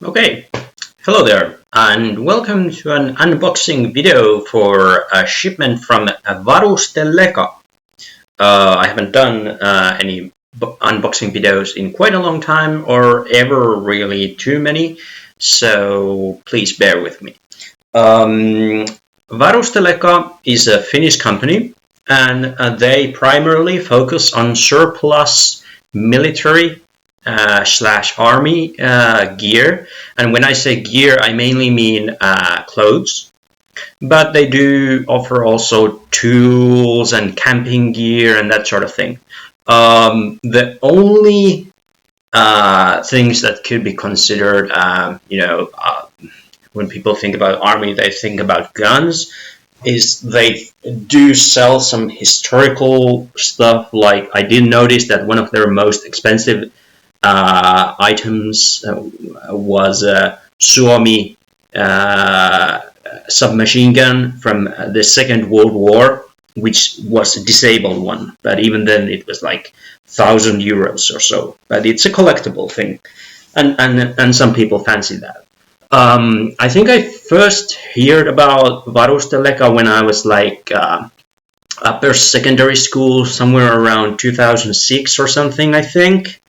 Okay, hello there, and welcome to an unboxing video for a shipment from Varusteleka. I haven't done any unboxing videos in quite a long time, or ever really too many, so please bear with me. Varusteleka is a Finnish company, and they primarily focus on surplus military / army gear, and when I say gear I mainly mean clothes, but they do offer also tools and camping gear and that sort of thing. The only things that could be considered, when people think about army, they think about guns, is they do sell some historical stuff. Like I did notice that one of their most expensive items was a Suomi submachine gun from the Second World War, which was a disabled one, but even then it was like €1,000 or so. But it's a collectible thing, and some people fancy that. I think I first heard about Varusteleka when I was like upper secondary school, somewhere around 2006 or something, I think.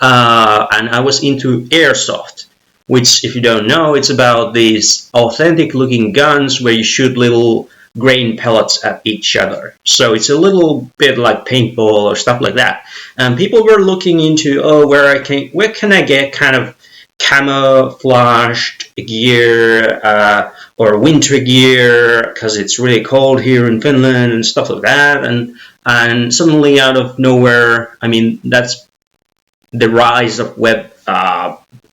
And I was into airsoft, which, if you don't know, it's about these authentic looking guns where you shoot little grain pellets at each other. So it's a little bit like paintball or stuff like that. And people were looking into, where can I get kind of camouflaged gear or winter gear, because it's really cold here in Finland and stuff like that. And suddenly out of nowhere, I mean, that's the rise of web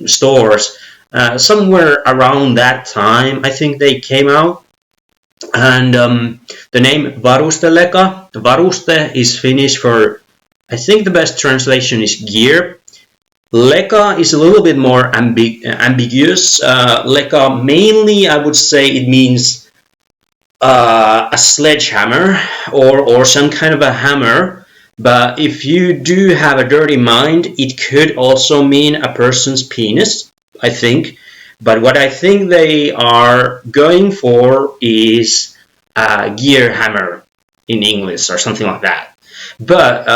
stores. Somewhere around that time, I think they came out. And the name Varusteleka, Varuste is Finnish for, I think the best translation is gear. Leka is a little bit more ambiguous. Leka, mainly I would say it means a sledgehammer or some kind of a hammer. But if you do have a dirty mind, it could also mean a person's penis, I think. But what I think they are going for is a gear hammer in English or something like that. But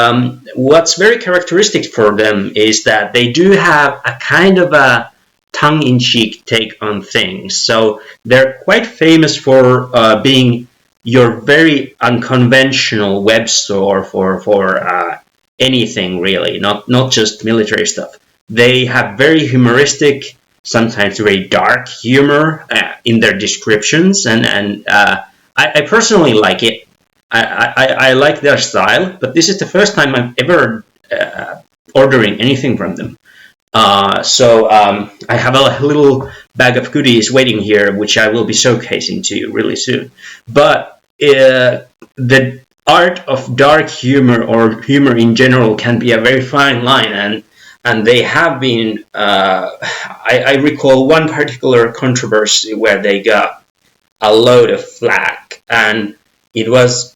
what's very characteristic for them is that they do have a kind of a tongue-in-cheek take on things. So they're quite famous for being your very unconventional web store for anything really, not just military stuff. They have very humoristic, sometimes very dark humor in their descriptions, and I personally like it. I like their style, but this is the first time I'm ever ordering anything from them. So I have a little bag of goodies waiting here, which I will be showcasing to you really soon. But the art of dark humor, or humor in general, can be a very fine line, and they have been. I recall one particular controversy where they got a load of flack, and it was,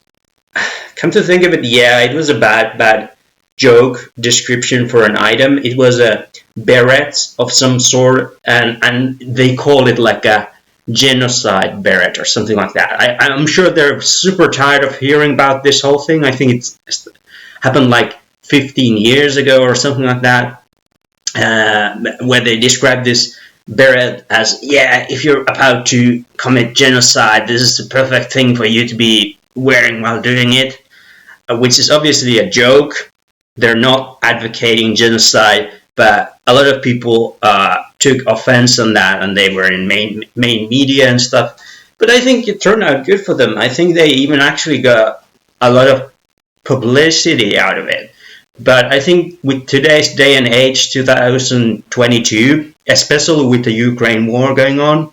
come to think of it, yeah, it was a bad joke description for an item. It was a beret of some sort, and they called it like a genocide beret or something like that. I'm sure they're super tired of hearing about this whole thing. I think it's happened like 15 years ago or something like that, where they described this beret as, yeah, if you're about to commit genocide, this is the perfect thing for you to be wearing while doing it, which is obviously a joke. They're not advocating genocide, but a lot of people took offense on that, and they were in main media and stuff. But I think it turned out good for them. I think they even actually got a lot of publicity out of it. But I think with today's day and age, 2022, especially with the Ukraine war going on,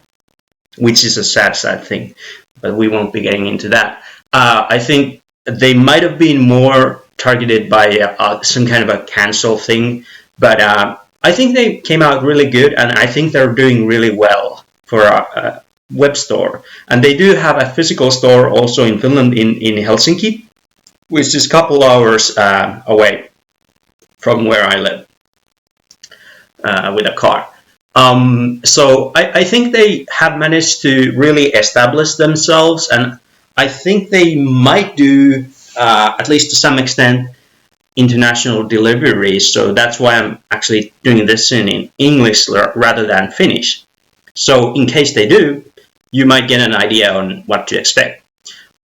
which is a sad thing, but we won't be getting into that. I think they might have been more targeted by some kind of a cancel thing, but I think they came out really good, and I think they're doing really well for a web store. And they do have a physical store also in Finland, in Helsinki, which is a couple hours away from where I live with a car. So I think they have managed to really establish themselves, and I think they might do, at least to some extent, international deliveries. So that's why I'm actually doing this in English rather than Finnish. So in case they do, you might get an idea on what to expect.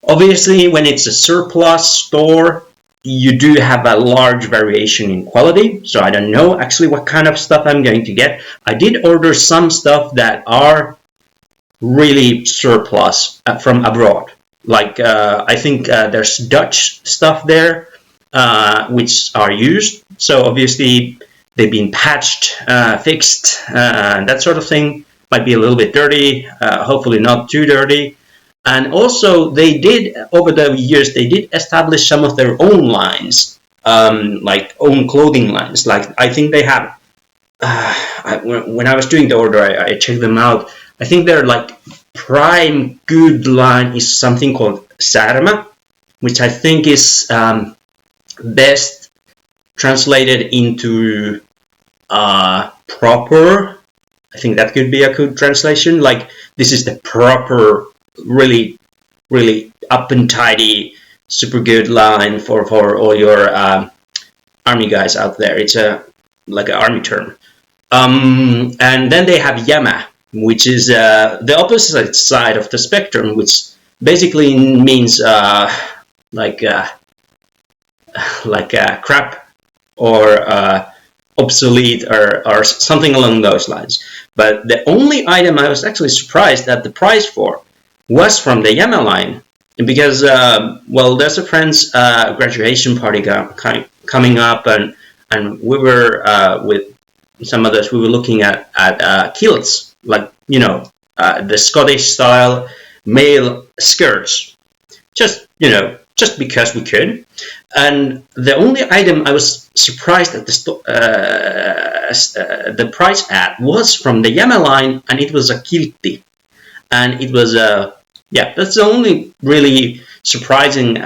Obviously, when it's a surplus store, you do have a large variation in quality, so I don't know actually what kind of stuff I'm going to get. I did order some stuff that are really surplus from abroad. Like I think there's Dutch stuff there which are used, so obviously they've been patched, fixed, that sort of thing. Might be a little bit dirty, hopefully not too dirty. And also, they did, over the years, they did establish some of their own lines, like own clothing lines. Like, I think they have, when I was doing the order, I checked them out. I think their, like, prime good line is something called Särmä, which I think is best translated into proper. I think that could be a good translation. Like, this is the proper, really, really up and tidy, super good line for all your army guys out there. It's like an army term. And then they have Jämä, which is the opposite side of the spectrum, which basically means like crap or obsolete or something along those lines. But the only item I was actually surprised at the price for was from the Jämä line, because well, there's a friend's graduation party coming up, and we were with some others. We were looking at kilts, like, you know, the Scottish style male skirts, just because we could. And the only item I was surprised at the price at was from the Jämä line, and it was a kiltti, and it was yeah, that's the only really surprising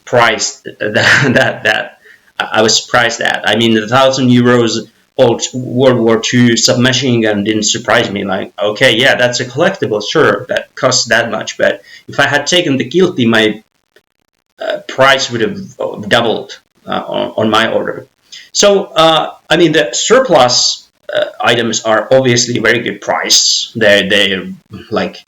price that I was surprised at. I mean, the 1,000 euros old World War II submachine gun didn't surprise me. Like, okay, yeah, that's a collectible, sure, that costs that much. But if I had taken the kiltti, my price would have doubled on my order. So, I mean, the surplus items are obviously very good price. They're like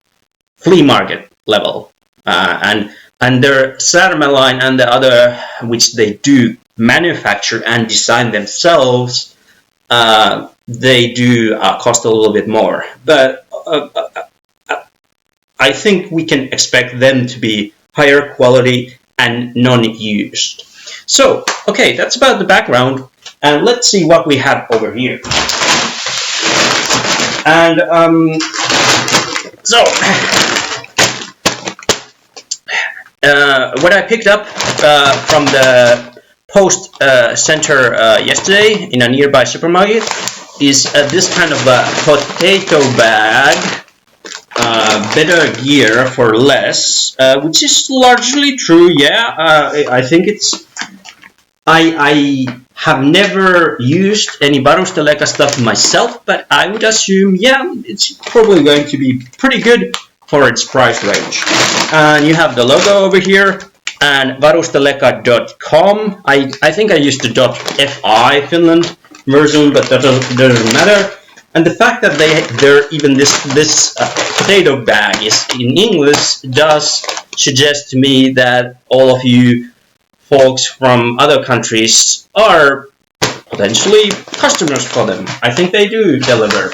flea market level, and their Särmä line and the other, which they do manufacture and design themselves, they do cost a little bit more. But I think we can expect them to be higher quality and non-used. So, okay, that's about the background, and let's see what we have over here. And so what I picked up from the post center yesterday in a nearby supermarket is this kind of a potato bag, better gear for less, which is largely true. Yeah, I think it's. I have never used any varusteleka stuff myself, but I would assume, yeah, it's probably going to be pretty good for its price range. And you have the logo over here, and varusteleka.com. I think I used the .fi Finland version, but that doesn't matter. And the fact that they're even this potato bag is in English does suggest to me that all of you folks from other countries are potentially customers for them. I think they do deliver.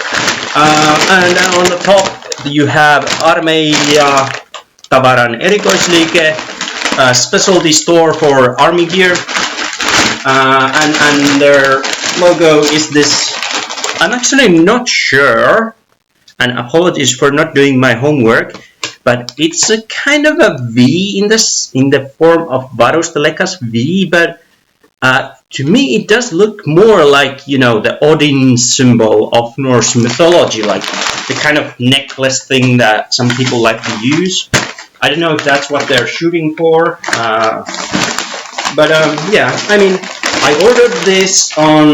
And on the top you have Armeija Tavaran erikoisliike, a specialty store for army gear, and their logo is this. I'm actually not sure, and apologies for not doing my homework, but it's a kind of a V in the form of varusteleka's V, but to me it does look more like, you know, the Odin symbol of Norse mythology, like the kind of necklace thing that some people like to use. I don't know if that's what they're shooting for, but yeah, I mean, I ordered this on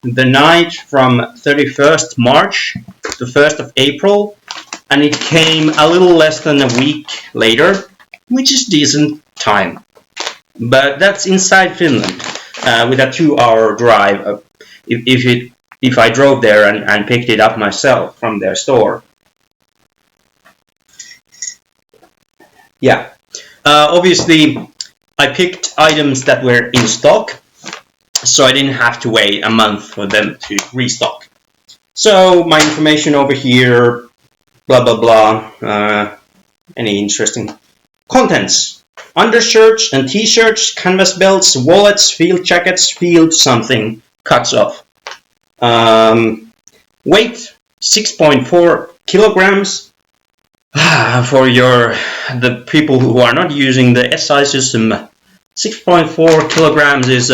the night from 31st March to 1st of April, and it came a little less than a week later, which is decent time. But that's inside Finland, with a 2-hour drive if I drove there and picked it up myself from their store. Yeah, obviously I picked items that were in stock, so I didn't have to wait a month for them to restock. So my information over here, blah blah blah, any interesting contents: undershirts and t-shirts, canvas belts, wallets, field jackets, field something, cuts off. Weight 6.4 kilograms. For the people who are not using the SI system, 6.4 kilograms is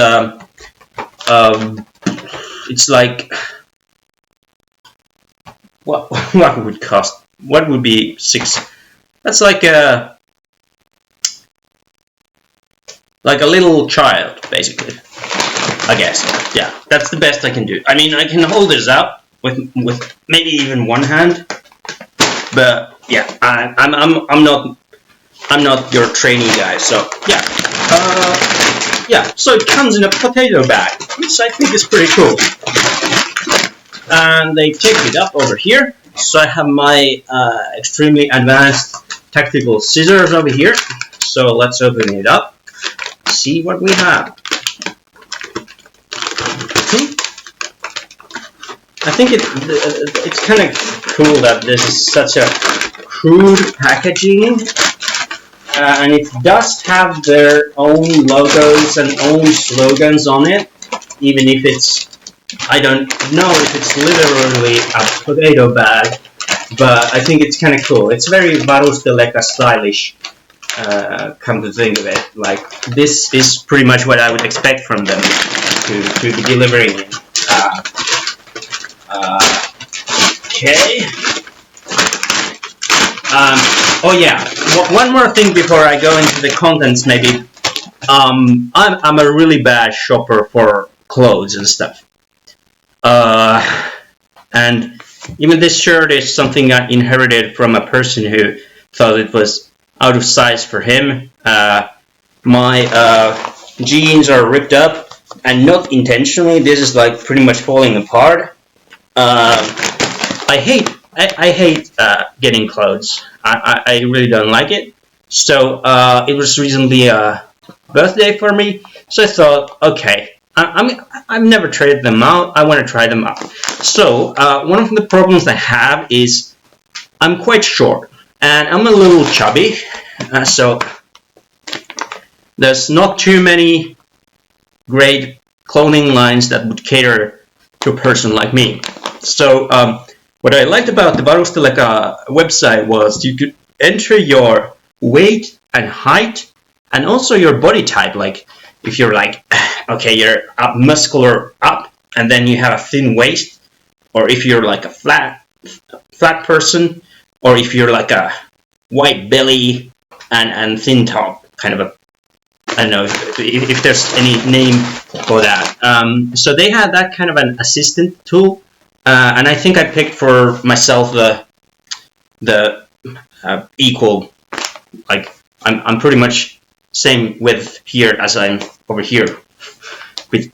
it's like what would it cost? What would be 6? That's like a little child, basically. I guess. Yeah, that's the best I can do. I mean, I can hold this up with maybe even one hand, but yeah, I'm not your trainee guy. So yeah, yeah. So it comes in a potato bag, which I think is pretty cool. And they taped it up over here. So I have my extremely advanced tactical scissors over here. So let's open it up. See what we have. I think it's kind of cool that this is such a crude packaging, and it does have their own logos and own slogans on it, even if it's, I don't know if it's literally a potato bag, but I think it's kind of cool. It's very varusteleka stylish, come to think of it. Like, this is pretty much what I would expect from them to be delivering it. Okay. Oh yeah. One more thing before I go into the contents, maybe. I'm a really bad shopper for clothes and stuff. And even this shirt is something I inherited from a person who thought it was out of size for him. My jeans are ripped up, and not intentionally. This is like pretty much falling apart. I hate getting clothes. I really don't like it. So it was recently a birthday for me. So I thought, okay, I've never tried them out. I want to try them out. So one of the problems I have is I'm quite short and I'm a little chubby. So there's not too many great clothing lines that would cater to a person like me. So what I liked about the varusteleka website was you could enter your weight and height and also your body type. Like if you're like, okay, you're up muscular up and then you have a thin waist, or if you're like a flat person, or if you're like a white belly and thin top, kind of a, I don't know if there's any name for that. So they had that kind of an assistant tool. And I think I picked for myself the equal, like I'm pretty much same width here as I'm over here,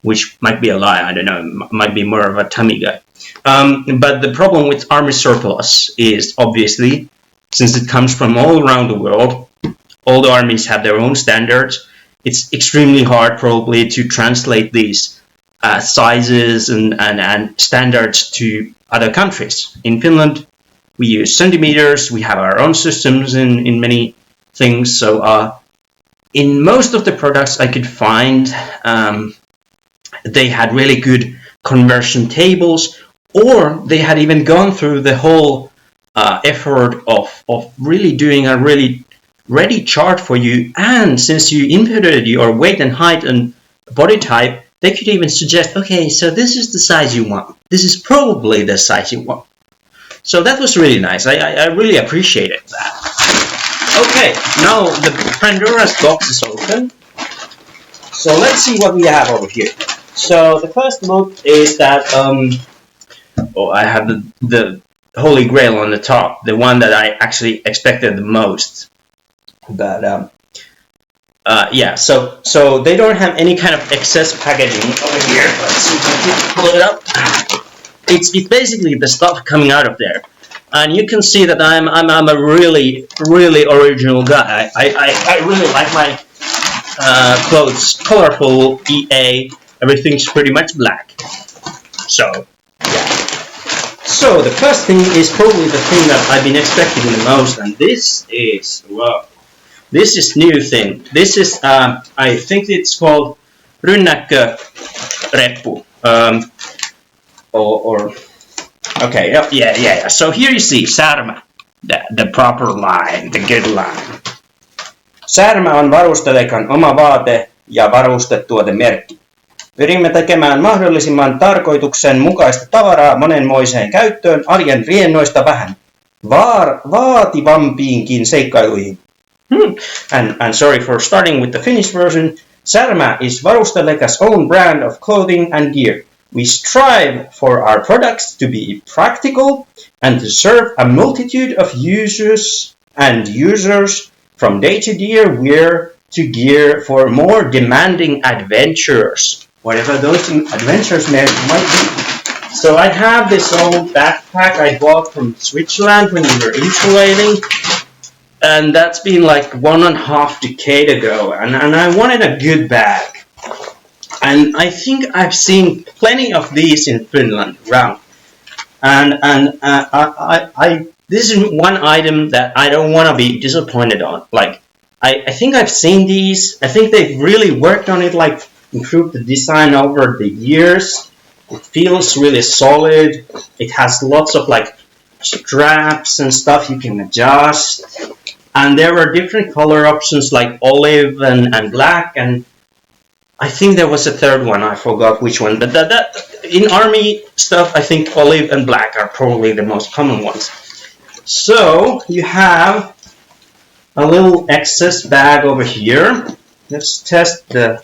which might be a lie. I don't know. Might be more of a tummy guy. But the problem with army surplus is obviously, since it comes from all around the world, all the armies have their own standards. It's extremely hard probably to translate these sizes and standards to other countries. In Finland, we use centimeters. We have our own systems in many things. So in most of the products I could find, they had really good conversion tables, or they had even gone through the whole effort of really doing a really ready chart for you. And since you inputted your weight and height and body type, they could even suggest, okay, so this is the size you want. This is probably the size you want. So that was really nice. I really appreciated that. Okay, now the Pandora's box is open. So let's see what we have over here. So the first look is that I have the Holy Grail on the top, the one that I actually expected the most. But yeah, so they don't have any kind of excess packaging over here. Let's see if I can pull it up. It's basically the stuff coming out of there, and you can see that I'm a really original guy. I really like my clothes colorful. EA, everything's pretty much black. So yeah. So the first thing is probably the thing that I've been expecting the most, and this is this is new thing. This is I think it's called rynnäkköreppu. Or okay, yeah. So here you see Särmä, the proper line, the good line. Särmä on varustelekan oma vaate ja varustetuotemerkki. Pyrimme tekemään mahdollisimman tarkoituksen mukaista tavaraa monenmoiseen käyttöön arjen riennoista vähän vaativampiinkin seikkailuihin. And sorry for starting with the Finnish version. Särmä is varusteleka's own brand of clothing and gear. We strive for our products to be practical and to serve a multitude of users from day-to-day wear to gear for more demanding adventures, whatever those adventures might be. So I have this old backpack I bought from Switzerland when we were insulating, and that's been like 1.5 decade ago, and I wanted a good bag. And I think I've seen plenty of these in Finland around. And this is one item that I don't want to be disappointed on. Like, I think I've seen these. I think they've really worked on it, like improved the design over the years. It feels really solid. It has lots of like straps and stuff you can adjust. And there were different color options like olive and black, and I think there was a third one, I forgot which one. But that in army stuff, I think olive and black are probably the most common ones. So you have a little excess bag over here. Let's test the...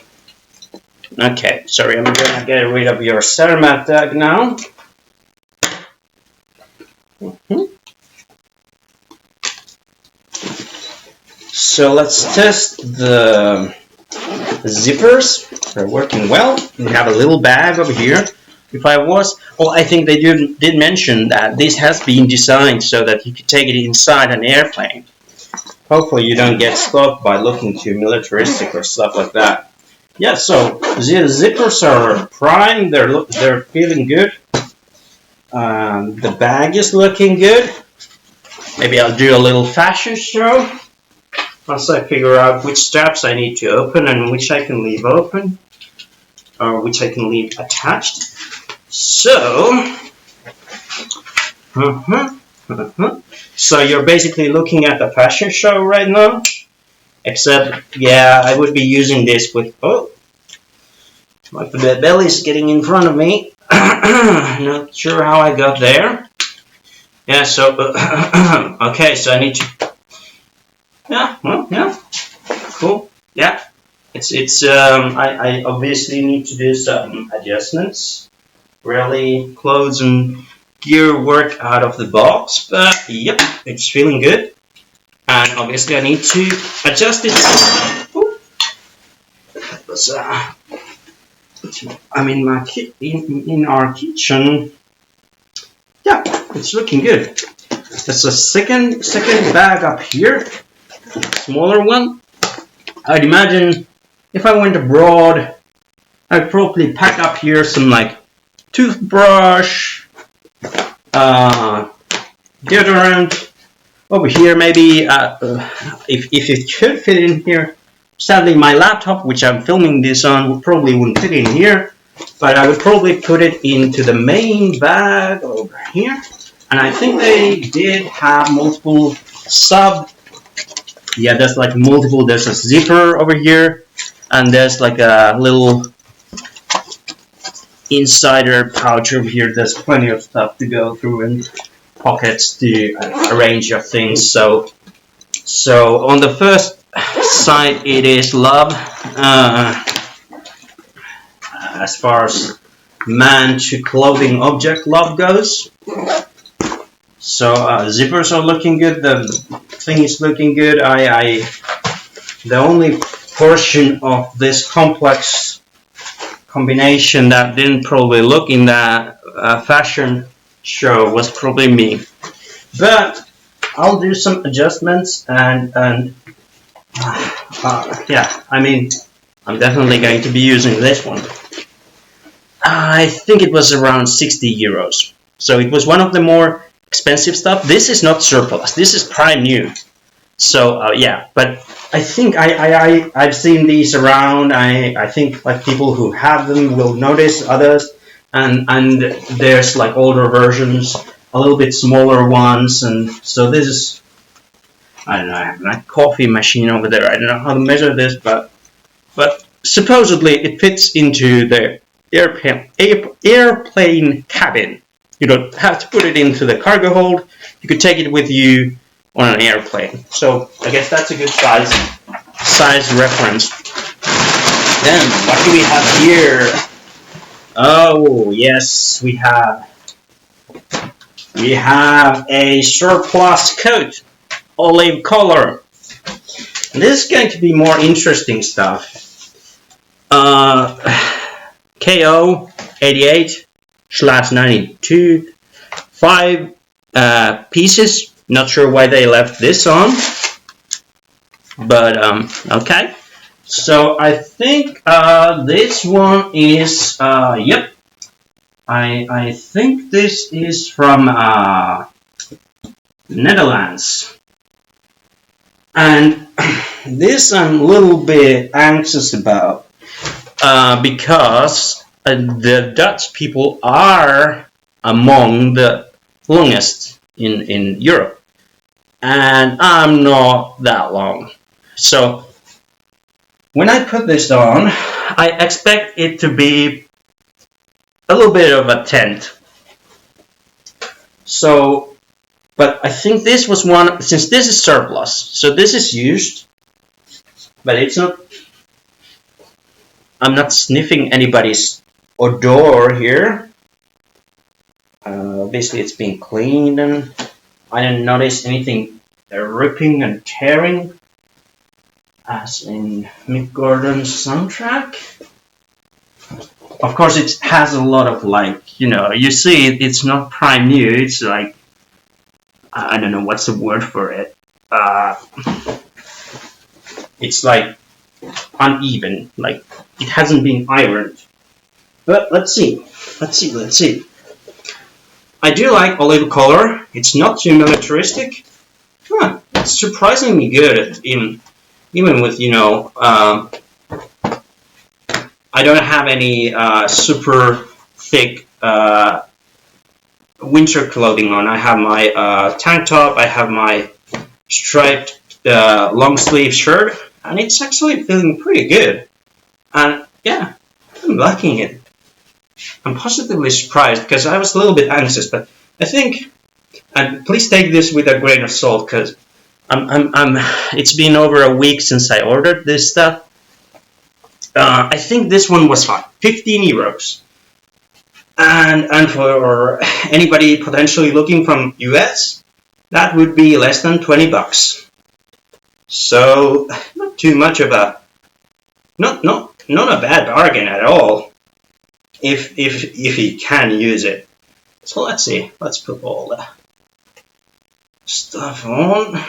Okay, sorry, I'm gonna get rid of your Särmä tag now. So let's test the zippers. They're working well. We have a little bag over here. I think they did mention that this has been designed so that you could take it inside an airplane. Hopefully you don't get stuck by looking too militaristic or stuff like that. Yeah, so the zippers are prime. They're feeling good. The bag is looking good. Maybe I'll do a little fashion show once I figure out which straps I need to open and which I can leave open, or which I can leave attached. So, so you're basically looking at the fashion show right now, except, yeah, I would be using this with, like the belly's getting in front of me. Not sure how I got there. Yeah, so, okay, so I need to, yeah, cool, yeah. I obviously need to do some adjustments. Really, clothes and gear work out of the box, but yep, it's feeling good. And obviously I need to adjust it. I'm in my in our kitchen. Yeah, it's looking good. There's a second bag up here. Smaller one. I'd imagine if I went abroad, I'd probably pack up here some like toothbrush, deodorant. Over here, maybe if it could fit in here. Sadly, my laptop, which I'm filming this on, probably wouldn't fit in here. But I would probably put it into the main bag over here. And I think they did have multiple yeah, there's like multiple, there's a zipper over here, and there's like a little insider pouch over here. There's plenty of stuff to go through and pockets to arrange your things. So on the first side it is love, as far as man to clothing object love goes. So zippers are looking good. The thing is looking good. The only portion of this complex combination that didn't probably look in that fashion show was probably me. But I'll do some adjustments and yeah, I mean, I'm definitely going to be using this one. I think it was around 60 euros. So it was one of the more expensive stuff. This is not surplus. This is prime new. So yeah, but I think I've seen these around. I think like people who have them will notice others, and there's like older versions, a little bit smaller ones, and so this is, I don't know, I have my coffee machine over there. I don't know how to measure this, but supposedly it fits into the airplane cabin. You don't have to put it into the cargo hold. You could take it with you on an airplane. So I guess that's a good size reference. Then what do we have here? Oh yes, we have a surplus coat, olive color. And this is going to be more interesting stuff. KO 88/92, 5 pieces. Not sure why they left this on, but okay. So I think this one is yep. I think this is from Netherlands, and this I'm a little bit anxious about because the Dutch people are among the longest in Europe, and I'm not that long. So when I put this on, I expect it to be a little bit of a tent. So, but I think this was one, since this is surplus, so this is used, but it's not, I'm not sniffing anybody's odor here. Obviously it's been cleaned, and I didn't notice anything ripping and tearing as in Mick Gordon's soundtrack. Of course it has a lot of, like, you know, you see it's not prime new, it's like, I don't know what's the word for it. It's like uneven, like it hasn't been ironed. But let's see. I do like olive color. It's not too militaristic. Huh, it's surprisingly good, even with, you know, I don't have any super thick winter clothing on. I have my tank top, I have my striped long sleeve shirt, and it's actually feeling pretty good. And yeah, I'm liking it. I'm positively surprised because I was a little bit anxious, but I think, and please take this with a grain of salt, because it's been over a week since I ordered this stuff. I think this one was 15 euros. And for anybody potentially looking from US, that would be less than 20 bucks. So not too much of a, not a bad bargain at all, if you can use it. So let's see, let's put all the stuff on.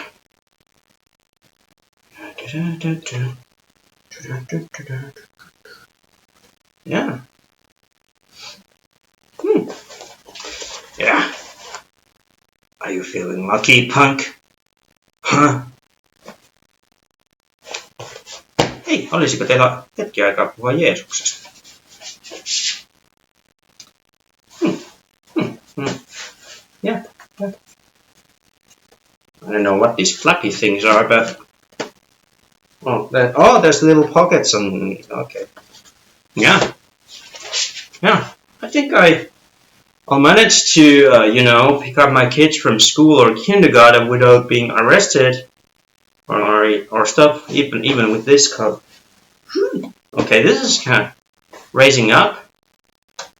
Yeah. Yeah. Are you feeling lucky, punk? Huh? Hei, olisiko teillä hetki aikaa puhua Jeesuksesta? Yeah. I don't know what these flappy things are, but there's little pockets on. Okay. Yeah. I think I'll manage to you know, pick up my kids from school or kindergarten without being arrested or stuff. Even with this cup. Okay, this is kind of raising up.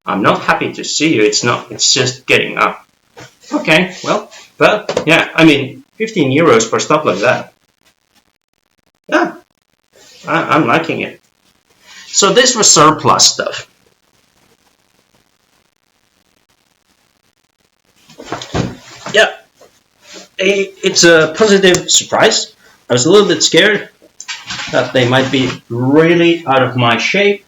I'm not happy to see you. It's just getting up. Okay, well, but yeah, I mean, 15 euros for stuff like that. Yeah, I'm liking it. So this was surplus stuff. Yeah, it's a positive surprise. I was a little bit scared that they might be really out of my shape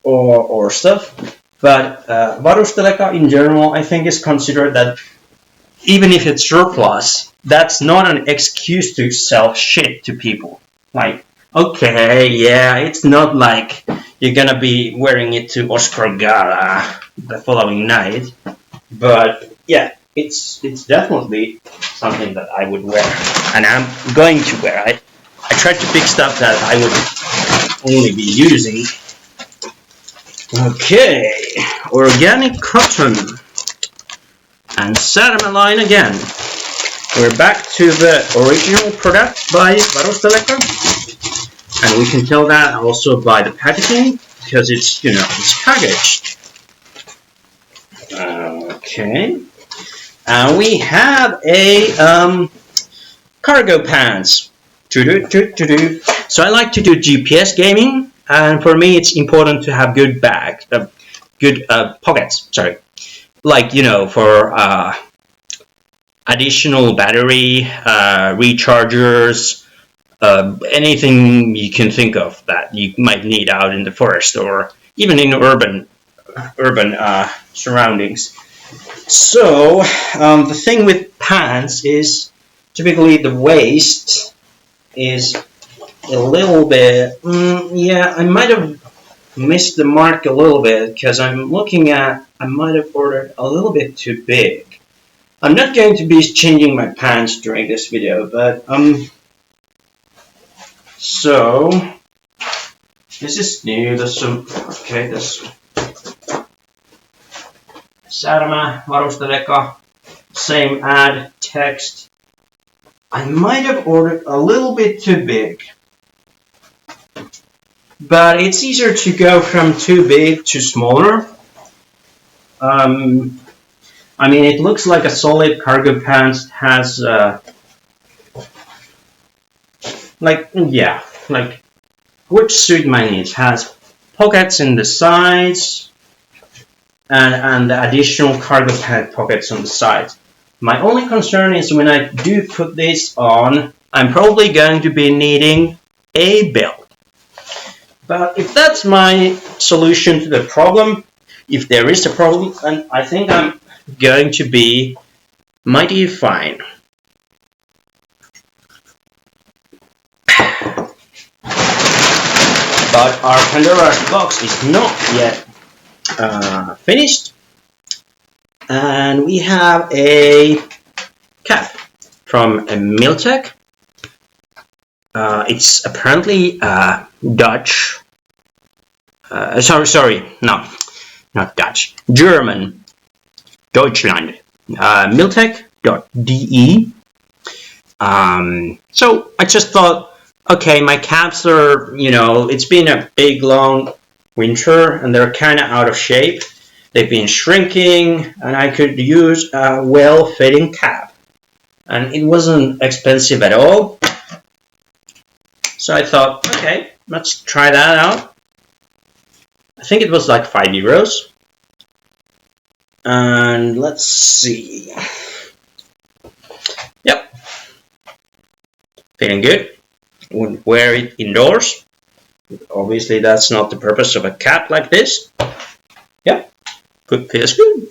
or stuff. But varusteleka in general, I think, is considered that even if it's surplus, that's not an excuse to sell shit to people. Like, okay, yeah, it's not like you're gonna be wearing it to Oscar Gala the following night. But yeah, it's definitely something that I would wear, and I'm going to wear. I tried to pick stuff that I would only be using. Okay, organic cotton and Särmä line again. We're back to the original product by Varusteleka, and we can tell that also by the packaging because it's, you know, it's packaged. Okay, we have a cargo pants. So I like to do GPS gaming. And for me, it's important to have good pockets. Sorry, like, you know, for additional battery, rechargers, anything you can think of that you might need out in the forest or even in urban surroundings. So the thing with pants is typically the waist is a little bit, yeah, I might have missed the mark a little bit because I'm looking at, I might have ordered a little bit too big. I'm not going to be changing my pants during this video, but so this is new. There's some, okay, this Särmä, varusteleka, same ad, text. I might have ordered a little bit too big. But it's easier to go from too big to smaller. I mean, it looks like a solid cargo pants has, like, yeah, like, would suit my needs. Has pockets in the sides and the additional cargo pant pockets on the sides. My only concern is when I do put this on, I'm probably going to be needing a belt. But if that's my solution to the problem, if there is a problem, then I think I'm going to be mighty fine. But our Pandora's box is not yet finished. And we have a cap from Miltech. It's apparently Dutch. No, not Dutch. German. Deutschland. Miltech.de. So I just thought, okay, my caps are, you know, it's been a big long winter and they're kind of out of shape. They've been shrinking and I could use a well-fitting cap. And it wasn't expensive at all. So I thought, okay, let's try that out. I think it was like 5 euros. And let's see. Yep. Feeling good. Wouldn't wear it indoors. Obviously, that's not the purpose of a cap like this. Yep. Good, feels good.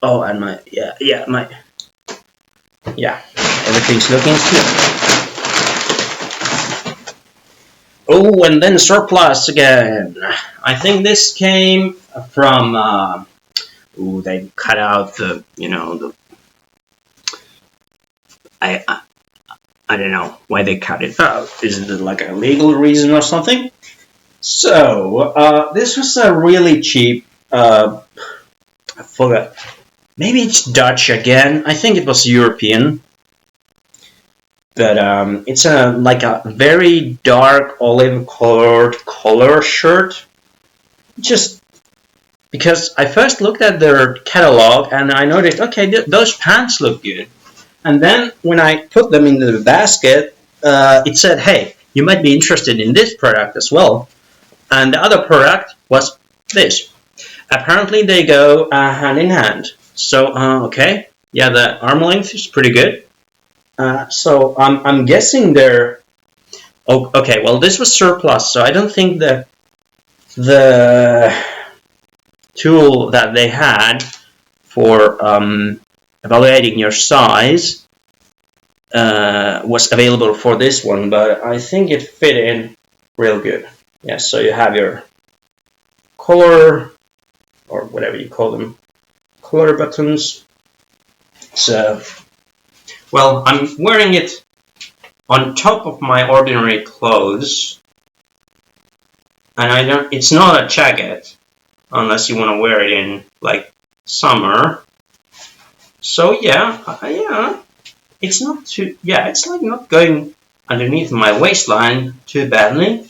Oh, and everything's looking good. Oh, and then surplus again. I think this came from, they cut out the, you know, I don't know why they cut it out. Is it like a legal reason or something? So, this was a really cheap, I forgot, maybe it's Dutch again. I think it was European. but it's like a very dark olive colored color shirt. Just because I first looked at their catalog and I noticed, okay, those pants look good. And then when I put them into the basket, it said, hey, you might be interested in this product as well. And the other product was this. Apparently they go hand in hand. So, okay, yeah, the arm length is pretty good. So I'm guessing they're... Oh, okay, well, this was surplus, so I don't think the tool that they had for evaluating your size was available for this one, but I think it fit in real good. Yeah, so you have your collar, or whatever you call them, collar buttons. So, well, I'm wearing it on top of my ordinary clothes, and it's not a jacket, unless you want to wear it in, like, summer. So, yeah, it's not too, it's like not going underneath my waistline too badly.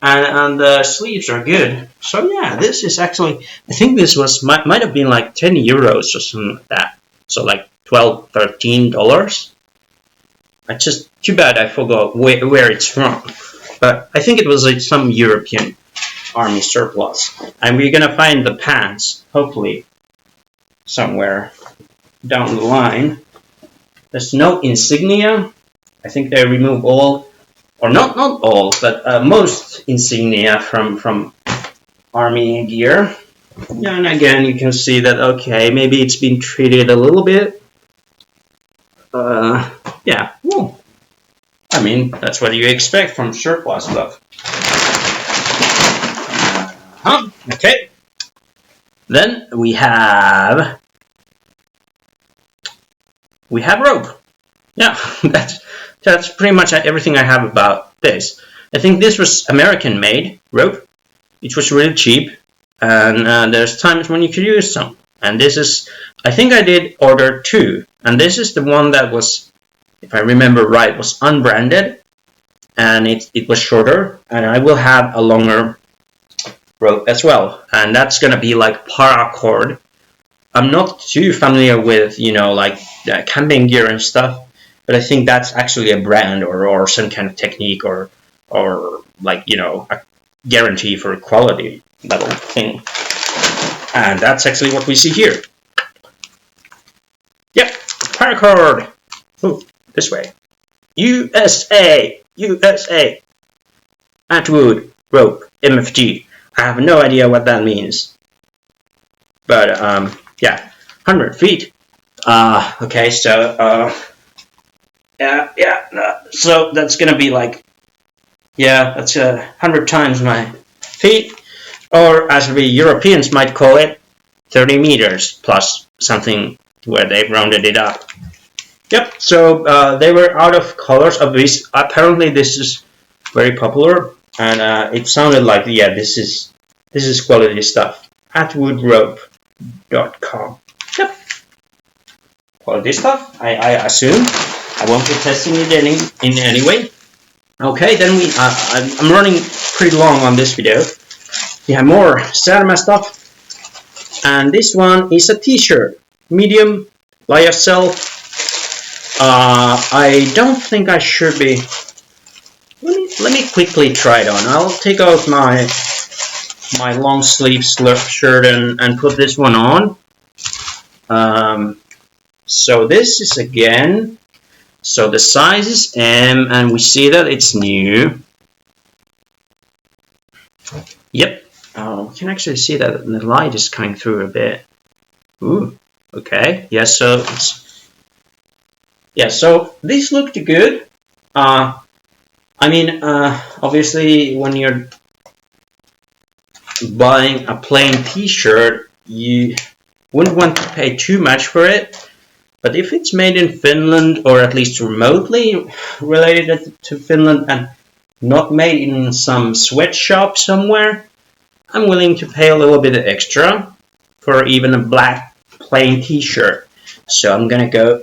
And the sleeves are good. So yeah, this is actually, I think this was, might have been like 10 euros or something like that. So like $12, $13. It's just too bad I forgot where it's from. But I think it was like some European army surplus. And we're gonna find the pants, hopefully, somewhere down the line. There's no insignia. I think they remove all, or not all, but most insignia from army gear. Yeah, and again, you can see that, okay, maybe it's been treated a little bit. Yeah, well, I mean, that's what you expect from surplus stuff. Okay. Then we have rope. Yeah, that's pretty much everything I have about this. I think this was American-made rope, which was really cheap, and there's times when you could use some. And this is, I think I did order 2, and this is the one that was, if I remember right, was unbranded, and it was shorter, and I will have a longer rope as well, and that's gonna be like Paracord. I'm not too familiar with, like camping gear and stuff, but I think that's actually a brand or some kind of technique or like, a guarantee for quality level thing. And that's actually what we see here. Yep, Paracord. Oh, this way. USA. Atwood rope, MFG. I have no idea what that means. But, yeah, 100 feet. Okay, so, so that's gonna be like, that's 100 times my feet, or as we Europeans might call it, 30 meters plus something where they've rounded it up. Yep, so they were out of colors. Apparently this is very popular, and it sounded like, this is quality stuff. Atwoodrope.com. Yep. Quality stuff, I assume. I won't be testing it in any way. Okay, then I'm running pretty long on this video. We have more Särmä stuff. And this one is a t-shirt. Medium, by yourself. I don't think I should be... Let me quickly try it on. I'll take out my long sleeve shirt and put this one on. So this is again, so the size is M, and we see that it's new. Yep, we can actually see that the light is coming through a bit. Ooh, okay, yeah, so these looked good. I mean, obviously when you're buying a plain t-shirt, you wouldn't want to pay too much for it. But if it's made in Finland, or at least remotely related to Finland, and not made in some sweatshop somewhere, I'm willing to pay a little bit extra for even a black plain t-shirt. So I'm gonna go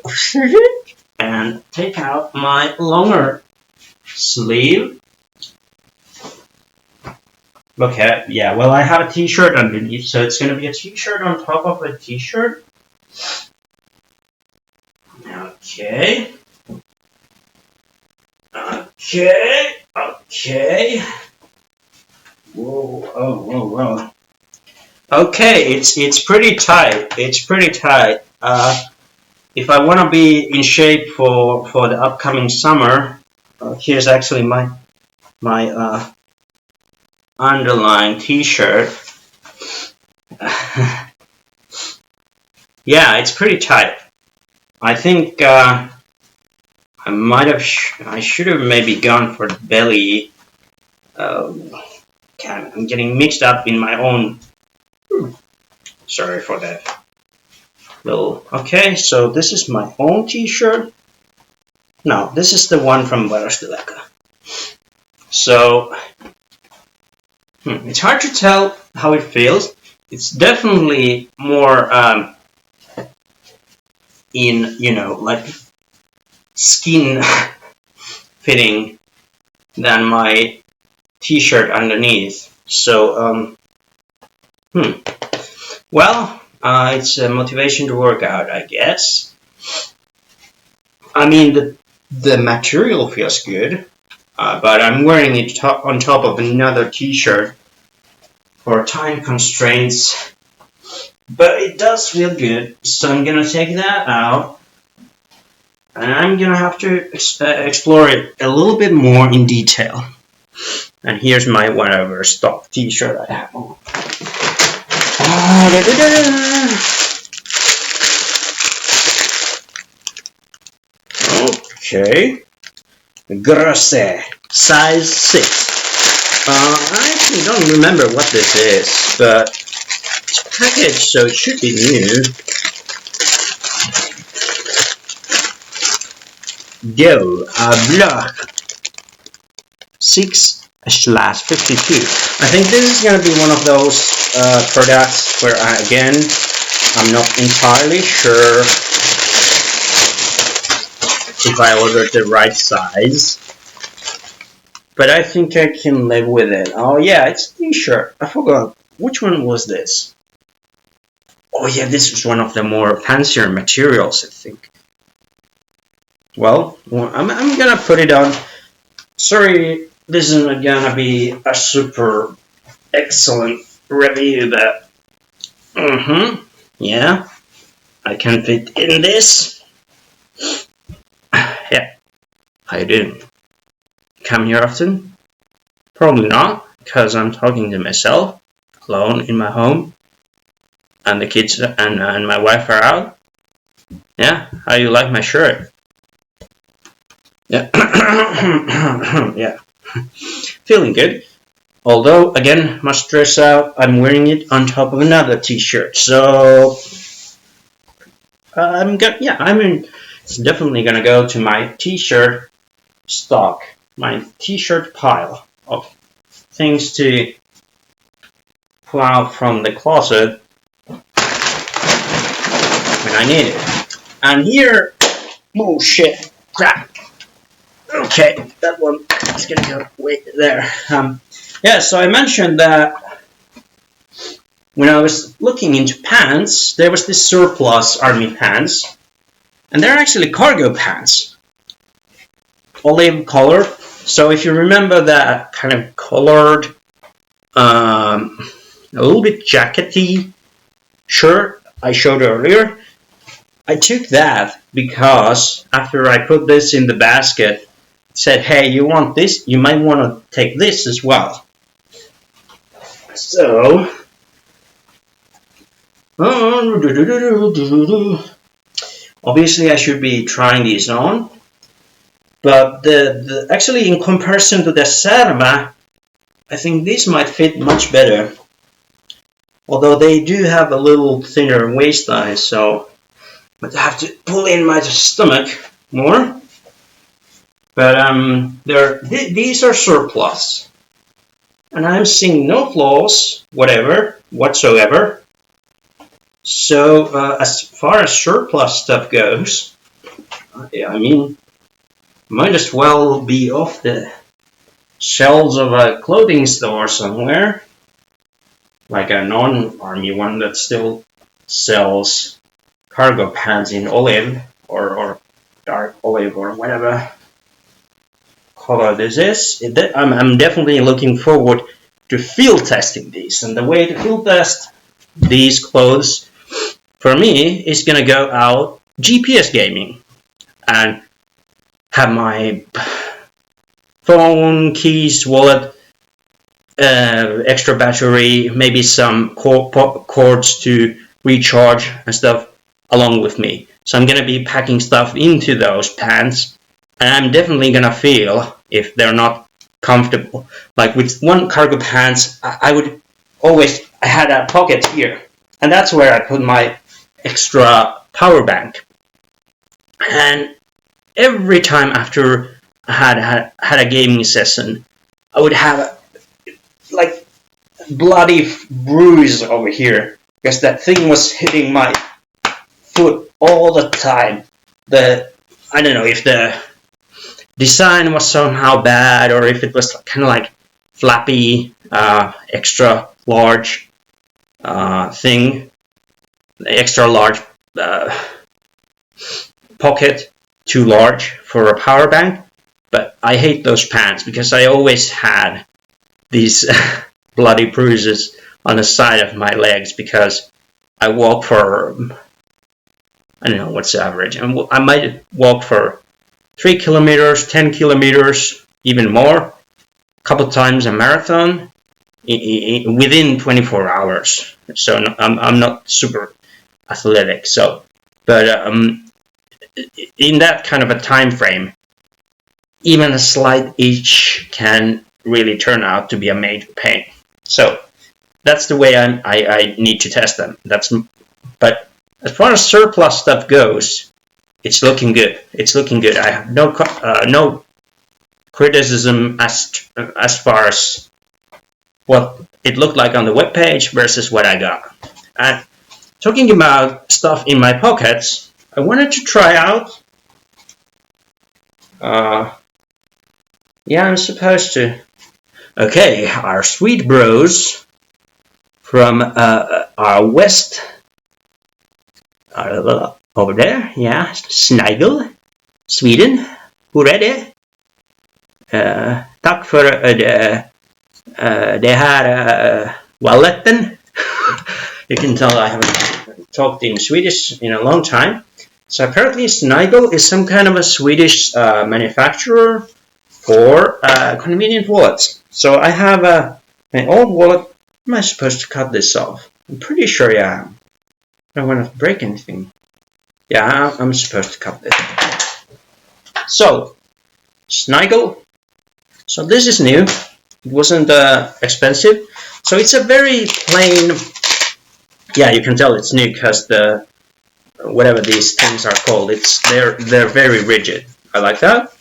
and and take out my longer sleeve. Okay, yeah, well, I have a t-shirt underneath, so it's going to be a t-shirt on top of a t-shirt. Okay. Okay. Whoa, whoa. Okay, it's pretty tight. It's pretty tight. If I want to be in shape for the upcoming summer, here's actually my underlined t-shirt. Yeah, it's pretty tight. I think I should have maybe gone for the belly. I'm getting mixed up in my own. Sorry for that. Okay, so this is my own t-shirt. No, this is the one from Varusteleka. So it's hard to tell how it feels. It's definitely more in, like skin fitting than my t-shirt underneath. So well, it's a motivation to work out, I guess. I mean, the material feels good, but I'm wearing it on top of another t-shirt for time constraints. But it does feel good, so I'm gonna take that out, and I'm gonna have to explore it a little bit more in detail. And here's my whatever stock t-shirt I have on. Okay. Grosse, size 6. I actually don't remember what this is, but it's packaged, so it should be new. Go, block 6/52. I think this is going to be one of those products where I'm not entirely sure if I ordered the right size, but I think I can live with it. Oh yeah, it's a t-shirt. I forgot. Which one was this? Oh yeah, this was one of the more fancier materials, I think. Well, I'm gonna put it on. Sorry, this isn't gonna be a super excellent review, but yeah, I can fit in this. Yeah, how you doing? Come here often? Probably not, because I'm talking to myself, alone in my home, and the kids and my wife are out. Yeah, how you like my shirt? Yeah, yeah, feeling good. Although, again, must stress out, I'm wearing it on top of another t-shirt, so it's definitely gonna go to my t-shirt stock, my t-shirt pile of things to pull out from the closet when I need it. And here, oh shit, crap. Okay, that one is gonna go way there. Yeah, so I mentioned that when I was looking into pants, there was this surplus army pants, and they're actually cargo pants, olive color. So if you remember that kind of colored, a little bit jackety shirt I showed earlier, I took that because after I put this in the basket, it said, hey, you want this? You might want to take this as well. So, obviously I should be trying these on, but actually in comparison to the Särmä, I think these might fit much better. Although they do have a little thinner waistline, so I have to pull in my stomach more. But these are surplus, and I'm seeing no flaws, whatsoever. So as far as surplus stuff goes, I mean, might as well be off the shelves of a clothing store somewhere, like a non-army one that still sells cargo pants in olive or dark olive or whatever color this is. I'm definitely looking forward to field testing these, and the way to field test these clothes for me is gonna go out GPS gaming and have my phone, keys, wallet, extra battery, maybe some cords to recharge and stuff along with me. So I'm gonna be packing stuff into those pants, and I'm definitely gonna feel if they're not comfortable. Like with one cargo pants, I had a pocket here, and that's where I put my extra power bank. And every time after I had a gaming session, I would have like bloody bruise over here because that thing was hitting my foot all the time. I don't know if the design was somehow bad or if it was kind of like flappy, extra large thing, extra large pocket, too large for a power bank. But I hate those pants because I always had these bloody bruises on the side of my legs because I walk for, I don't know what's the average. I might walk for 3 kilometers, 10 kilometers, even more, a couple times a marathon within 24 hours. So I'm not super athletic. But in that kind of a time frame, even a slight itch can really turn out to be a major pain. So that's the way I need to test them. But as far as surplus stuff goes, it's looking good. It's looking good. I have no criticism as far as what it looked like on the webpage versus what I got. And talking about stuff in my pockets, I wanted to try out. Yeah, I'm supposed to. Okay, our sweet bros from our west. Over there, yeah, Snigel, Sweden. Hur är det? Tack för det här walleten. You can tell I haven't talked in Swedish in a long time. So apparently Snigel is some kind of a Swedish manufacturer for convenient wallets. So I have an old wallet. Am I supposed to cut this off? I'm pretty sure I am. I don't want to break anything. Yeah, I'm supposed to cut this. So, Snigel. So this is new. It wasn't expensive. So it's a very plain. Yeah, you can tell it's new because the whatever these things are called, they're very rigid. I like that.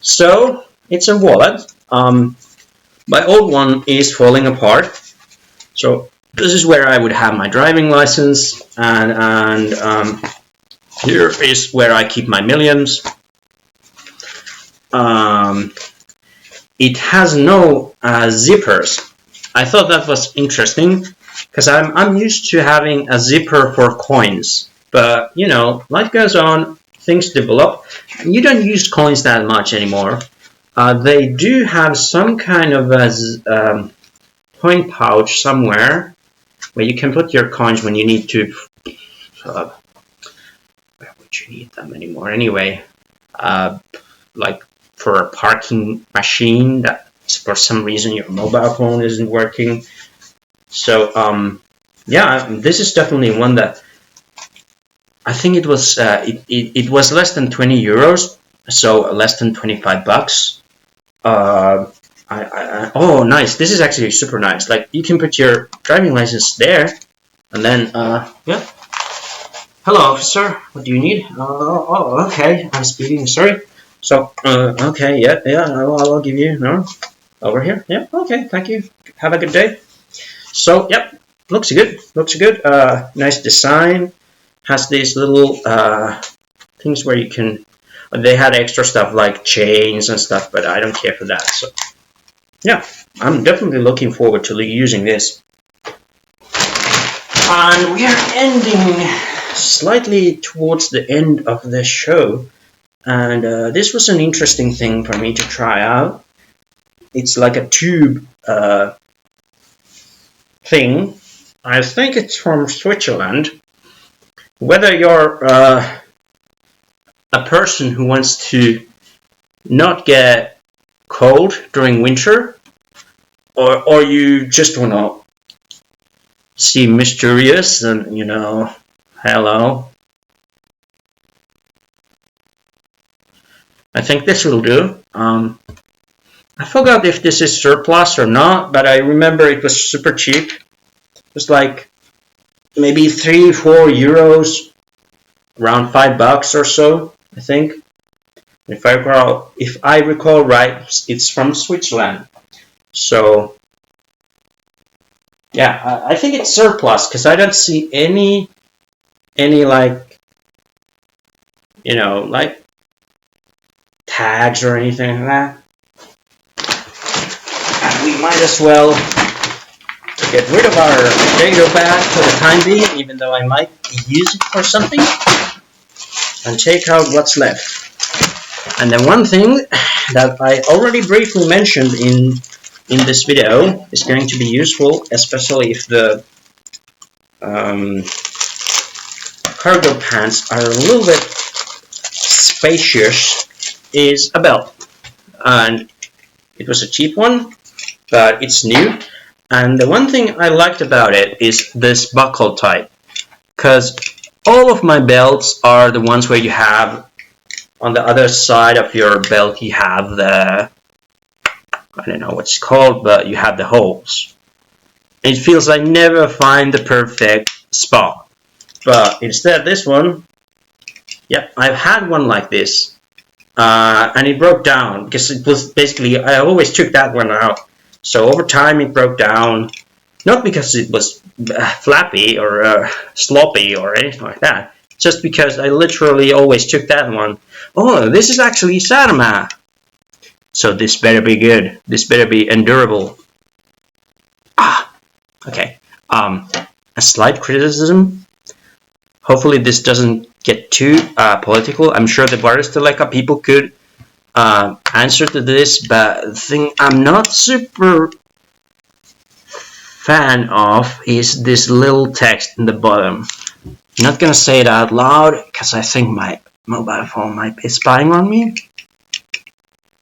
So it's a wallet. My old one is falling apart. So this is where I would have my driving license, and here is where I keep my millions. It has no zippers. I thought that was interesting because I'm used to having a zipper for coins, but you know, life goes on, things develop, and you don't use coins that much anymore. They do have some kind of a coin pouch somewhere where you can put your coins when you need to. Where would you need them anymore? Anyway, like for a parking machine that for some reason your mobile phone isn't working. So yeah, this is definitely one that I think it was it was less than 20 euros, so less than 25 bucks. Oh, nice. This is actually super nice. Like, you can put your driving license there, and then, yeah. Hello, officer. What do you need? Oh, okay. I'm speeding. Sorry. So, okay. Yeah. I'll give you. No, over here. Yeah. Okay. Thank you. Have a good day. So, yep. Looks good. Nice design. Has these little things where you can. They had extra stuff like chains and stuff, but I don't care for that. So yeah, I'm definitely looking forward to using this. And we are ending slightly towards the end of the show, and this was an interesting thing for me to try out. It's like a tube thing. I think it's from Switzerland. Whether you're a person who wants to not get cold during winter, or you just want to seem mysterious and, hello. I think this will do. I forgot if this is surplus or not, but I remember it was super cheap. It was like maybe 3-4 euros, around $5 or so, I think. If I recall right, it's from Switzerland. So yeah, I think it's surplus because I don't see any like like tags or anything like that. And we might as well get rid of our potato bag for the time being, even though I might use it for something, and take out what's left. And then one thing that I already briefly mentioned in this video is going to be useful, especially if the cargo pants are a little bit spacious, is a belt. And it was a cheap one, but it's new. And the one thing I liked about it is this buckle type, because all of my belts are the ones where you have on the other side of your belt you have the, I don't know what it's called, but you have the holes. It feels like I never find the perfect spot. But instead this one, yep, I've had one like this, and it broke down because it was basically, I always took that one out. So over time it broke down, not because it was flappy or sloppy or anything like that, just because I literally always took that one. Oh, this is actually Särmä. So this better be good. This better be endurable. Okay. A slight criticism. Hopefully this doesn't get too political. I'm sure the varusteleka people could answer to this, but the thing I'm not super fan of is this little text in the bottom. I'm not gonna say it out loud because I think my mobile phone might be spying on me.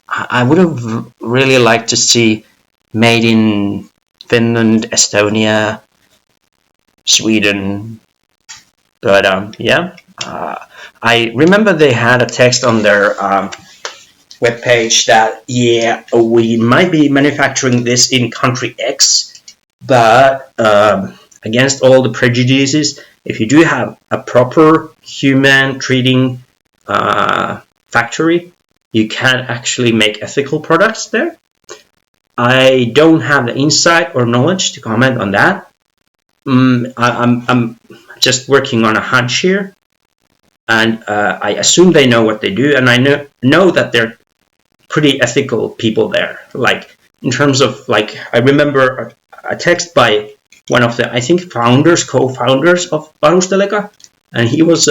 I would have really liked to see made in Finland, Estonia, Sweden, but yeah. I remember they had a text on their webpage that, yeah, we might be manufacturing this in country X, but against all the prejudices, if you do have a proper human treating factory, you can actually make ethical products there. I don't have the insight or knowledge to comment on that. I'm just working on a hunch here, and I assume they know what they do, and I know that they're pretty ethical people there. Like in terms of, like, I remember a text by one of the, I think, co-founders of Varusteleka, and he was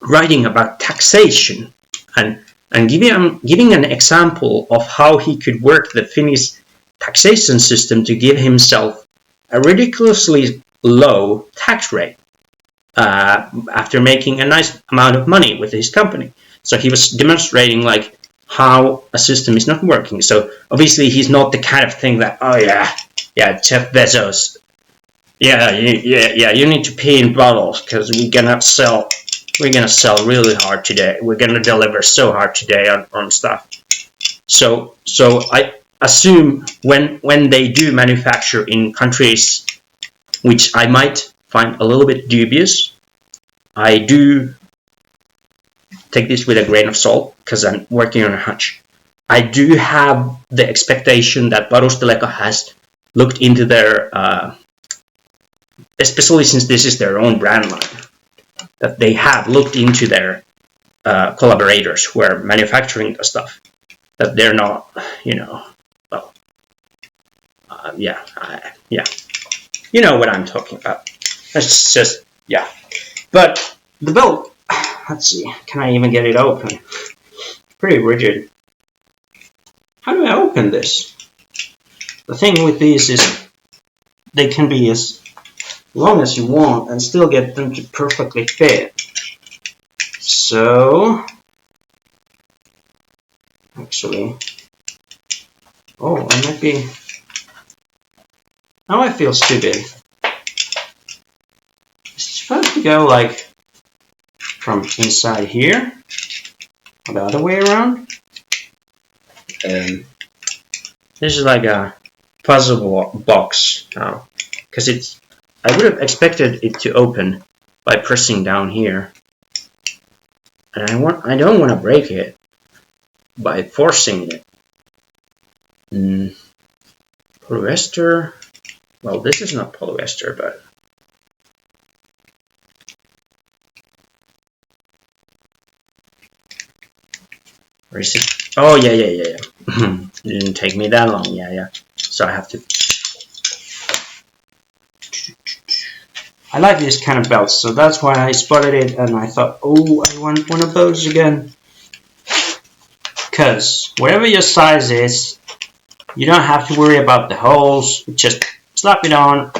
writing about taxation and giving an example of how he could work the Finnish taxation system to give himself a ridiculously low tax rate after making a nice amount of money with his company. So he was demonstrating like how a system is not working. So obviously he's not the kind of thing that, oh yeah, Jeff Bezos, you need to pee in bottles because we're gonna sell really hard today. We're gonna deliver so hard today on stuff. So I assume when they do manufacture in countries which I might find a little bit dubious, I do take this with a grain of salt because I'm working on a hunch. I do have the expectation that Varusteleka has looked into their, especially since this is their own brand line, that they have looked into their collaborators who are manufacturing the stuff, that they're not, well, yeah, you know what I'm talking about. It's just, yeah. But the belt, let's see, can I even get it open? Pretty rigid. How do I open this? The thing with these is they can be as long as you want and still get them to perfectly fit. So, actually, oh, I might be, now I feel stupid. It's supposed to go like from inside here, or the other way around. This is like a puzzle box now, because I would have expected it to open by pressing down here, and I don't want to break it by forcing it. Polyester. Well, this is not polyester, but where is it? Oh, yeah. It didn't take me that long. Yeah. So I have to. I like this kind of belts, so that's why I spotted it, and I thought, oh, I want one of those again. Because whatever your size is, you don't have to worry about the holes. Just slap it on.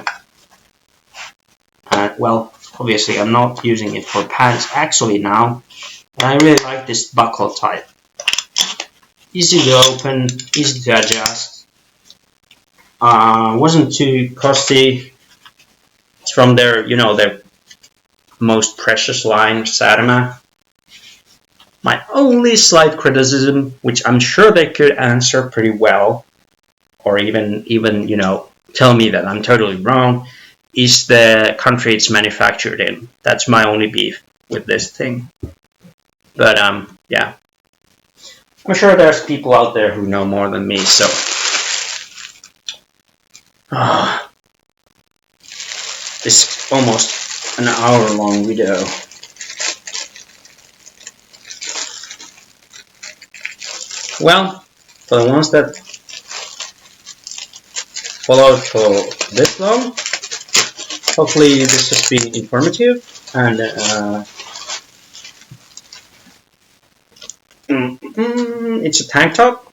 Well, obviously, I'm not using it for pants actually now. But I really like this buckle type. Easy to open, easy to adjust. Wasn't too costly. It's from their, their most precious line, Särmä. My only slight criticism, which I'm sure they could answer pretty well, or even tell me that I'm totally wrong, is the country it's manufactured in. That's my only beef with this thing. But yeah. I'm sure there's people out there who know more than me, so. This almost an hour-long video. Well, for the ones that followed for this long, hopefully this has been informative, and it's a tank top.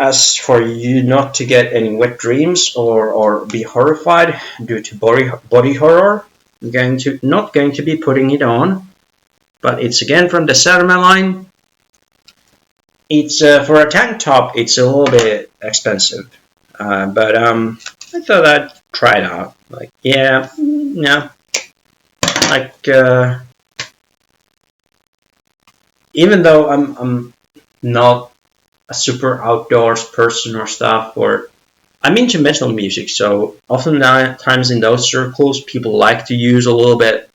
As for you not to get any wet dreams or be horrified due to body horror, I'm not going to be putting it on. But it's again from the Särmä line. It's for a tank top, it's a little bit expensive, but I thought I'd try it out. Like, yeah, like even though I'm not a super outdoors person or stuff, or I'm into metal music, so oftentimes in those circles, people like to use a little bit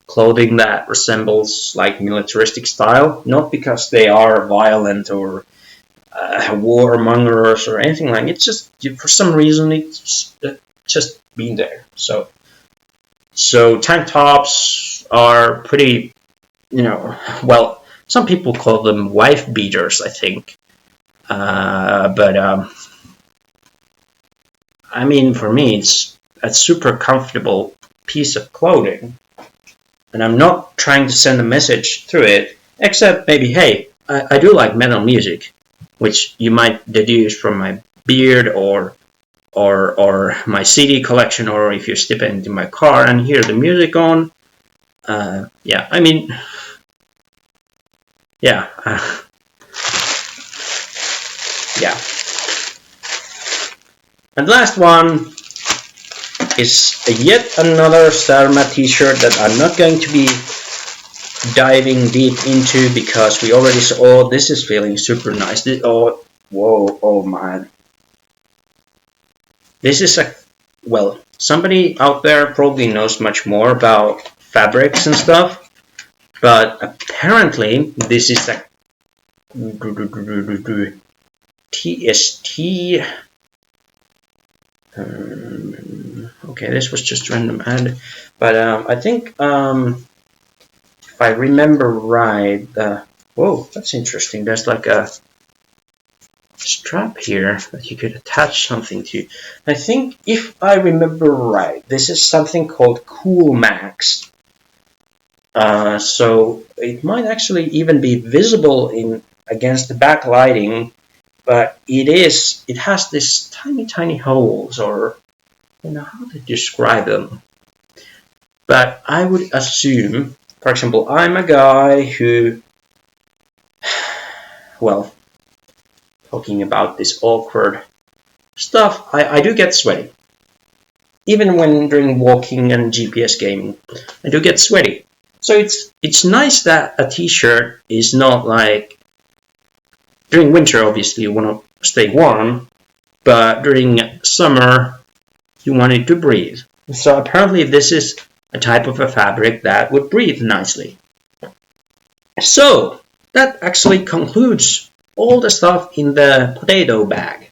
clothing that resembles like militaristic style, not because they are violent or warmongers or anything like. It's just for some reason it's just been there. So tank tops are pretty, well, some people call them wife beaters, I think. But I mean, for me, it's a super comfortable piece of clothing. And I'm not trying to send a message through it, except maybe, hey, I do like metal music, which you might deduce from my beard or my CD collection, or if you step into my car and hear the music on. Yeah, I mean, yeah. Yeah. And last one is yet another Särmä t-shirt that I'm not going to be diving deep into because we already saw. Oh, this is feeling super nice. Oh man. This is well, somebody out there probably knows much more about fabrics and stuff, but apparently this is a TST. Okay, this was just random ad, but I think I remember right, whoa, that's interesting. There's like a strap here that you could attach something to. I think if I remember right, this is something called Cool Max. So it might actually even be visible against the backlighting, but it has this tiny holes, or I don't know how to describe them. But I would assume, for example, I'm a guy who, well, talking about this awkward stuff, I do get sweaty. Even when during walking and GPS gaming, I do get sweaty. So it's nice that a t-shirt is not like, during winter obviously you want to stay warm, but during summer you want it to breathe. So apparently this is a type of a fabric that would breathe nicely. So that actually concludes all the stuff in the potato bag.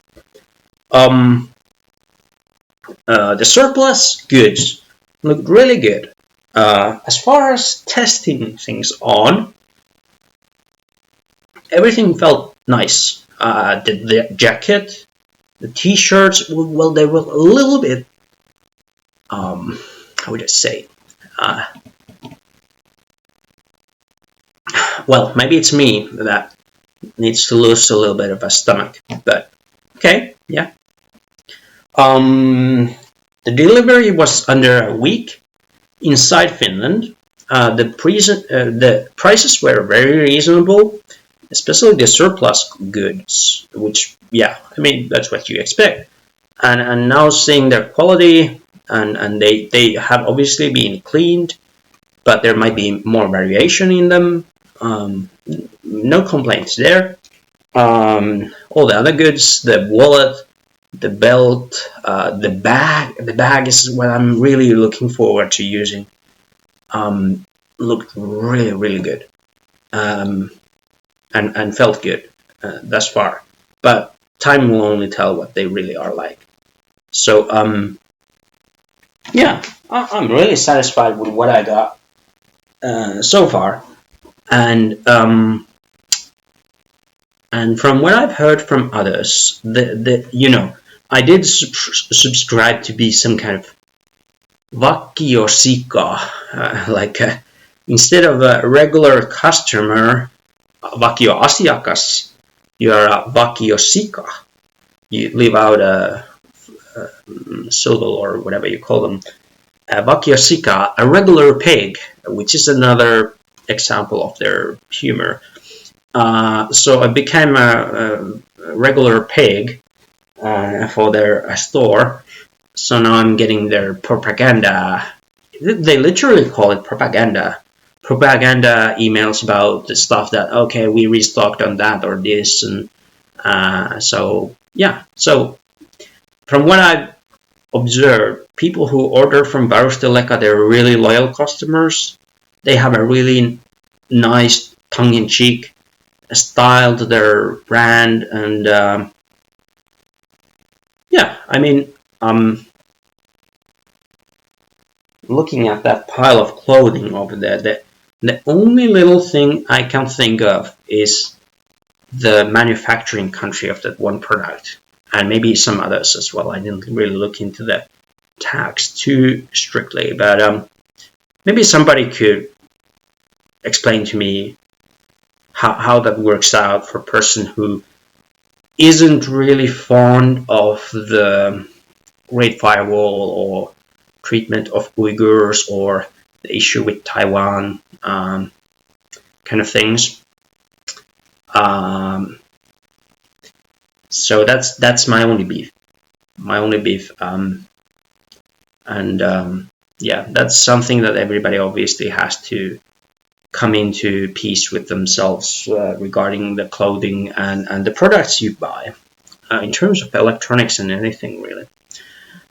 The surplus goods looked really good. As far as testing things on, everything felt nice. The jacket, the t-shirts, well, they were a little bit, how would I say? Well, maybe it's me that needs to lose a little bit of a stomach, but okay, yeah. The delivery was under a week inside Finland. The prices were very reasonable, especially the surplus goods, which, yeah, I mean, that's what you expect. And now seeing their quality, and they have obviously been cleaned, but there might be more variation in them. No complaints there. All the other goods, the wallet, the belt, the bag is what I'm really looking forward to using. Looked really good, and felt good thus far. But time will only tell what they really are like. So yeah, I'm really satisfied with what I got so far, and from what I've heard from others, I did subscribe to be some kind of vakiosika, instead of a regular customer, vakioasiakas, you are a vakiosika. You leave out a syllable or whatever you call them. Vakiosika, a regular pig, which is another example of their humor. So I became a regular pig for their store. So now I'm getting their propaganda. They literally call it propaganda. Propaganda emails about the stuff that, okay, we restocked on that or this. And so, yeah. So from what I've observed, people who order from Varusteleka, they're really loyal customers. They have a really nice tongue-in-cheek style to their brand, and yeah, I mean, looking at that pile of clothing over there, the only little thing I can think of is the manufacturing country of that one product, and maybe some others as well. I didn't really look into the tags too strictly, but maybe somebody could explain to me how that works out for a person who isn't really fond of the Great Firewall or treatment of Uyghurs or the issue with Taiwan, kind of things. So that's my only beef. Yeah, that's something that everybody obviously has to come into peace with themselves regarding the clothing and the products you buy in terms of electronics and anything really.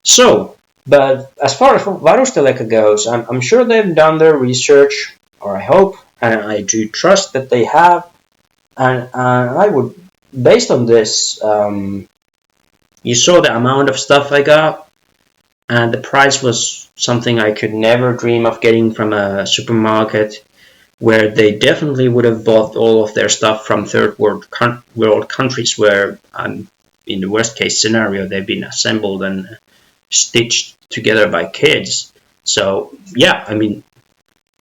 So, but as far as Varusteleka goes, I'm sure they've done their research, or I hope, and I do trust that they have. And I would, based on this, you saw the amount of stuff I got, and the price was something I could never dream of getting from a supermarket. where they definitely would have bought all of their stuff from third world countries where, in the worst case scenario, they've been assembled and stitched together by kids. So yeah, I mean,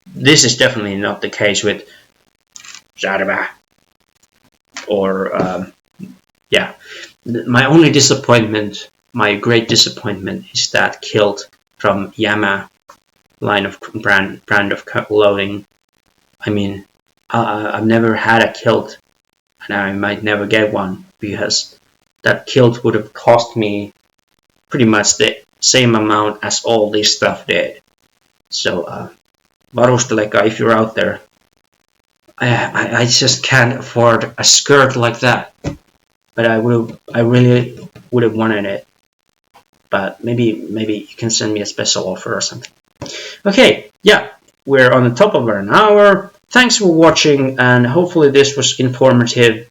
this is definitely not the case with Särmä or yeah. My only disappointment, my great disappointment, is that kilt from Jämä line of brand of clothing. I mean, I've never had a kilt, and I might never get one, because that kilt would have cost me pretty much the same amount as all this stuff did. So, varusteleka, if you're out there, I just can't afford a skirt like that. But I really would have wanted it. But maybe you can send me a special offer or something. Okay, yeah, we're on the top of an hour. Thanks for watching, and hopefully this was informative.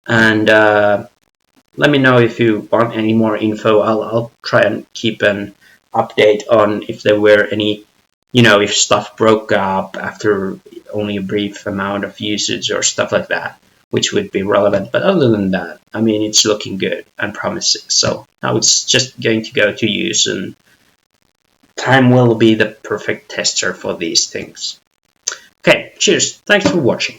And let me know if you want any more info. I'll try and keep an update on if there were any, if stuff broke up after only a brief amount of usage or stuff like that, which would be relevant. But other than that, I mean, it's looking good and promising. So now it's just going to go to use, and time will be the perfect tester for these things. Okay, cheers. Thanks for watching.